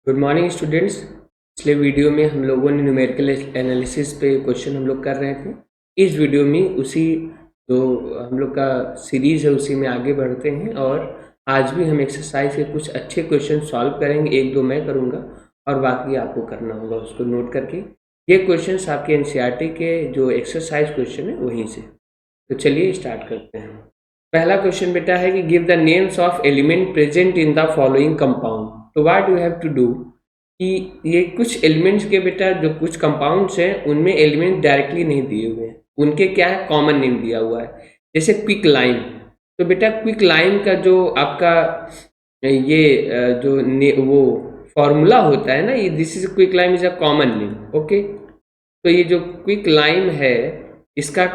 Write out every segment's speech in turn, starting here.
Good morning students. पिछले video में हम लोगों ने न्यूमेरिकल एनालिसिस पे क्वेश्चन हम लोग कर रहे थे। इस वीडियो में उसी जो हम लोग का सीरीज है उसी में आगे बढ़ते हैं और आज भी हम एक्सरसाइज के कुछ अच्छे क्वेश्चन सॉल्व करेंगे। एक दो मैं करूँगा और बाकी आपको करना होगा उसको नोट करके। ये क्वेश्चन आपके एनसीईआरटी के जो एक्सरसाइज क्वेश्चन है वहीं से। तो चलिए स्टार्ट करते हैं। पहला क्वेश्चन बेटा है कि give the names of element present in the following compound. तो what you have to do कि ये कुछ एलिमेंट्स के बेटा जो कुछ कंपाउंड्स हैं उनमें एलिमेंट डायरेक्टली नहीं दिए हुए हैं, उनके क्या है कॉमन नेम दिया हुआ है। जैसे क्विक लाइम, तो बेटा क्विक लाइम का जो आपका ये वो फॉर्मूला होता है ना, ये this is quick lime is a common name. Okay, तो ये जो क्विक लाइम है इसका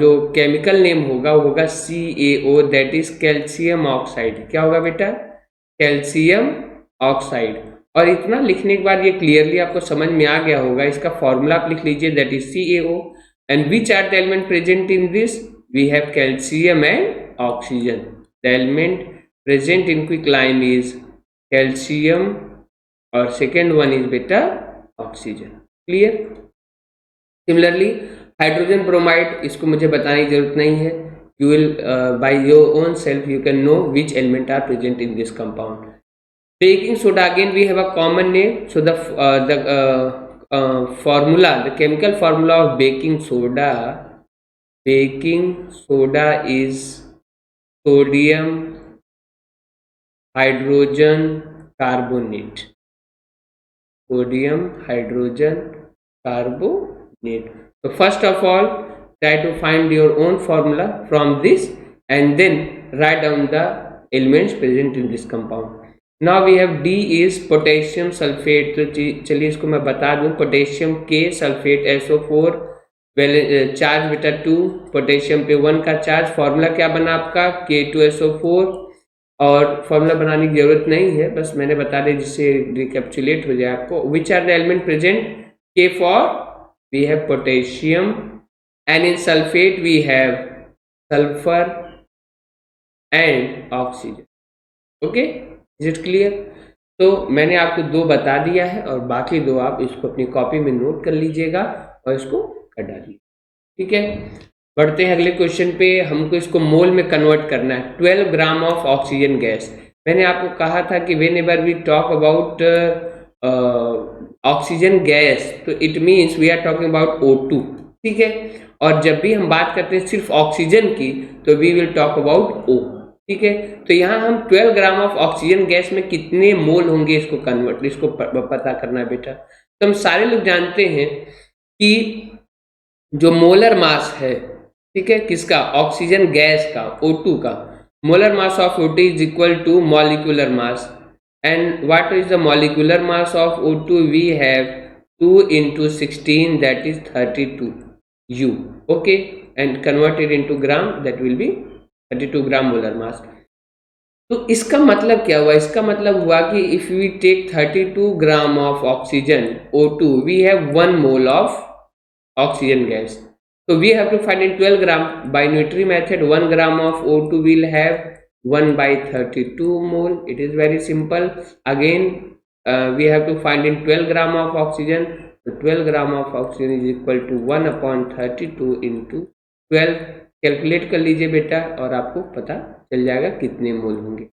जो केमिकल नेम होगा वो होगा CaO, that is calcium oxide. क्या होगा बेटा? Calcium oxide. और इतना लिखने के बाद ये क्लियरली आपको समझ में आ गया होगा। इसका फॉर्मूला आप लिख लीजिए, that is CaO and which are the element present in this? We have calcium and oxygen. The element present in quicklime is calcium और सेकेंड वन इज बेटा oxygen. Clear? Similarly hydrogen bromide, इसको मुझे बताने की जरूरत नहीं है। You will by your own self you can know which element are present in this compound. Baking soda, again we have a common name. So the formula, the chemical formula of baking soda is sodium hydrogen carbonate. Sodium hydrogen carbonate. So first of all, try to find your own formula from this and then write down the elements present in this compound. Now we have D is potassium sulphate. तो चलिए इसको मैं बता दूं, potassium के sulphate SO4 charge बेटा 2, potassium पे 1 का चार्ज। फॉर्मूला क्या बना आपका? K2SO4। और फॉर्मूला बनाने की जरूरत नहीं है, बस मैंने बता दिया जिससे रिकैप्चुलेट हो जाए आपको। Which are the element present? K for we have potassium and in sulphate we have sulphur and oxygen. Okay, is it clear? तो मैंने आपको दो बता दिया है और बाकी दो आप इसको अपनी कॉपी में नोट कर लीजिएगा और इसको कर डालिए। ठीक है, बढ़ते हैं अगले क्वेश्चन पे। हमको इसको मोल में कन्वर्ट करना है। 12 ग्राम ऑफ ऑक्सीजन गैस। मैंने आपको कहा था कि whenever we talk about oxygen gas तो it means we are talking about O2। ठीक है, और जब भी हम बात करते हैं सिर्फ ऑक्सीजन की तो we will talk about O। ठीक है, तो यहाँ हम 12 ग्राम ऑफ ऑक्सीजन गैस में कितने मोल होंगे इसको पता करना है बेटा। तो हम सारे लोग जानते हैं कि जो मोलर मास है, ठीक है, किसका? ऑक्सीजन गैस का, O2 का। Molar mass of O2 is equal to molecular mass. And what is the molecular mass of O2? We have 2 into 16 that is 32 U. Okay, and converted into gram that will be 32 gram molar mass. तो इसका मतलब क्या हुआ? इसका मतलब हुआ कि if we take 32 gram of oxygen O2 we have 1 mole of oxygen gas. तो we have to find in 12 gram by unitary method. 1 gram of O2 will have 1/32 mole. It is very simple. Again we have to find in 12 gram of oxygen. तो 12 gram of oxygen is equal to 1/32 into 12। Calculate कर लीजिए बेटा और आपको पता चल जाएगा कितने मोल होंगे।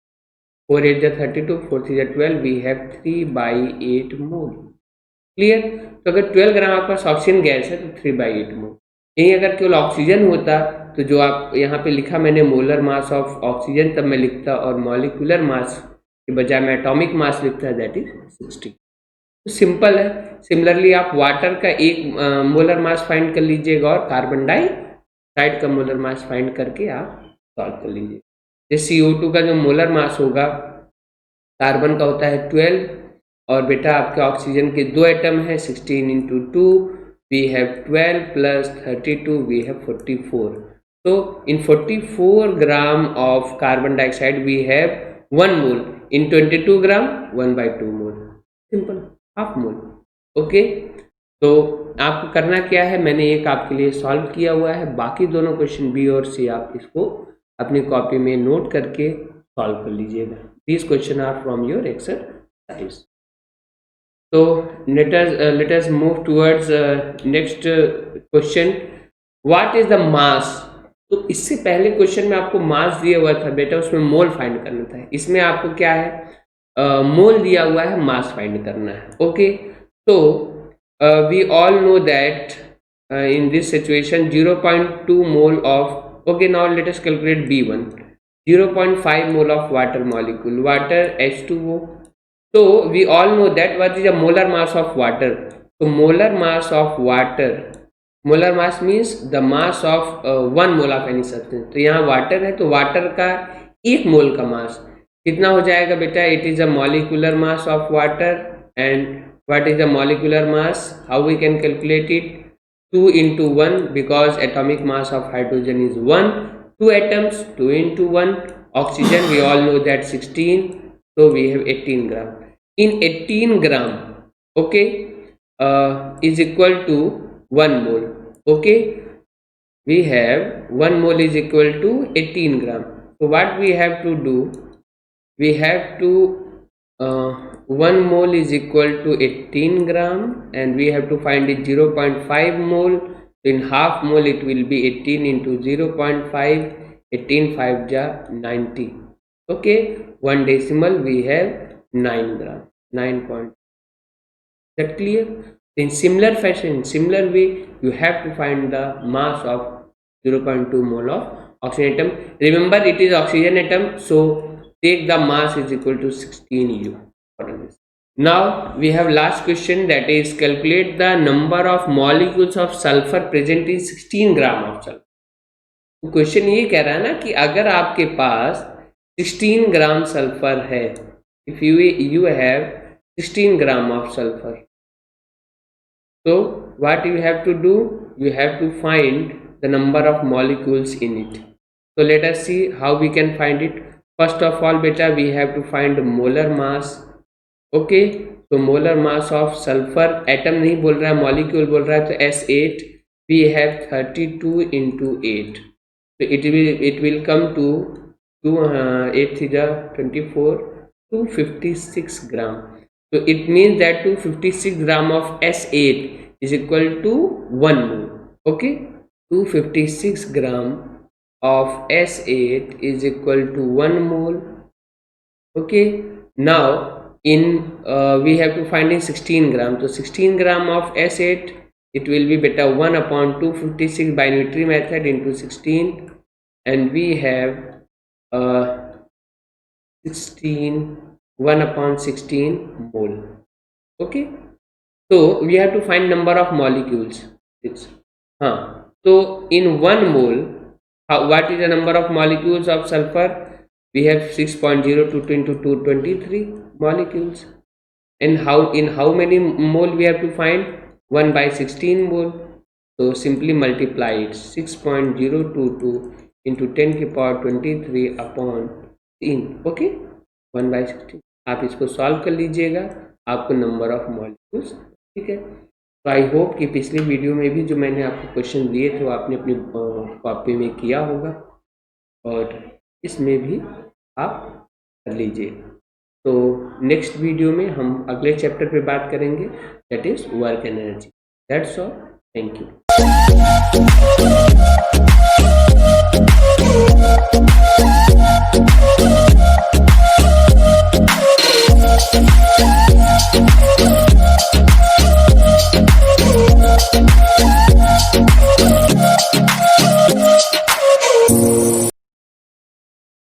4 8 32, 4 3 12, वी हैव 3/8 मोल। क्लियर? तो अगर 12 ग्राम आपके पास ऑक्सीजन गैस है तो 3/8 मोल। यही अगर केवल ऑक्सीजन होता तो जो आप यहाँ पे लिखा मैंने मोलर मास ऑफ ऑक्सीजन, तब मैं लिखता और मॉलिक्यूलर मास के बजाय मैं एटॉमिक मास लिखता है, दैट इज 60। तो सिंपल है। सिमिलरली आप वाटर का एक मोलर मास फाइंड कर लीजिएगा और कार्बन डाइऑक्साइड का मोलर मास फाइंड करके आप सॉल्व कर लीजिए। जैसे CO2 का जो मोलर मास होगा, कार्बन का होता है 12 और बेटा आपके ऑक्सीजन के दो एटम है, 16 into 2 we have 12 plus 32 we have 44। तो in 44 gram of carbon dioxide we have 1 mole. In 22 gram 1/2 mole. Simple, half mole. Okay, तो आपको करना क्या है, मैंने एक आपके लिए सॉल्व किया हुआ है, बाकी दोनों क्वेश्चन B और C आप इसको अपनी कॉपी में नोट करके सॉल्व कर लीजिएगा। These questions are from your exercise. So let us move towards next question. What is the mass? तो इससे पहले क्वेश्चन में आपको मास दिया हुआ था बेटा, उसमें मोल फाइंड करना था। इसमें आपको क्या है, मोल दिया हुआ है, मास फाइंड करना है। ओके, तो we all know that in this situation 0.2 mole of, okay, now let us calculate B1, 0.5 mole of water molecule, water H2O. So we all know that what is the molar mass of water. So molar mass of water, molar mass means the mass of 1 mole of any substance. तो यहाँ water है तो water का 1 मोल का मास कितना हो जाएगा बेटा? It is a molecular mass of water. And what is the molecular mass? How we can calculate it? 2 into 1, because atomic mass of hydrogen is 1. 2 atoms, 2 into 1. Oxygen we all know that 16, so we have 18 gram. In 18 gram, okay, is equal to 1 mole. Okay, we have 1 mole is equal to 18 gram. So what we have to do, we have to 1 mole is equal to 18 gram, and we have to find it 0.5 mole. In half mole it will be 18 into 0.5, 18 5 ja 90. Okay, 1 decimal we have 9 gram, 9 point. Is that clear? In similar fashion, similar way, you have to find the mass of 0.2 mole of oxygen atom. Remember, it is oxygen atom, so take the mass is equal to 16 U. Now we have last question, that is calculate the number of molecules of sulfur present in 16 gram of sulfur. तो question ये कह रहा है ना कि अगर आपके पास 16 ग्राम sulphur है, if you have 16 gram of sulfur, so what you have to do, you have to find the number of molecules in it. So let us see how we can find it. First of all beta, we have to find molar mass. Okay, तो molar mass of sulphur, atom नहीं बोल रहा है, molecule बोल रहा है, तो S8 we have 32 into 8, तो it will come to 8 24, 256 gram. So it means that 256 gram of S8 is equal to 1 mole. Okay, 256 gram of S8 is equal to 1 mole. Okay, now in we have to find in 16 gram, so 16 gram of S8, it will be beta 1 upon 256 by unitary method into 16, and we have 16, 1 upon 16 mole. Okay, so we have to find number of molecules. It's so in 1 mole, what is the number of molecules of sulfur? We have 6.022 into 223 molecules. And in how many mole we have to find? 1 by 16 mole. So simply multiply it, 6.022 into 10 की power 23 upon 3. Okay, 1 by 16. आप इसको solve कर लीजिएगा, आपको number of molecules, ठीक है। तो I hope कि पिछली वीडियो में भी जो मैंने आपको क्वेश्चन दिए थे वो आपने अपनी कॉपी में किया होगा, और इसमें भी आप कर लीजिए। तो नेक्स्ट वीडियो में हम अगले चैप्टर पे बात करेंगे, that is work energy. That's all, thank you.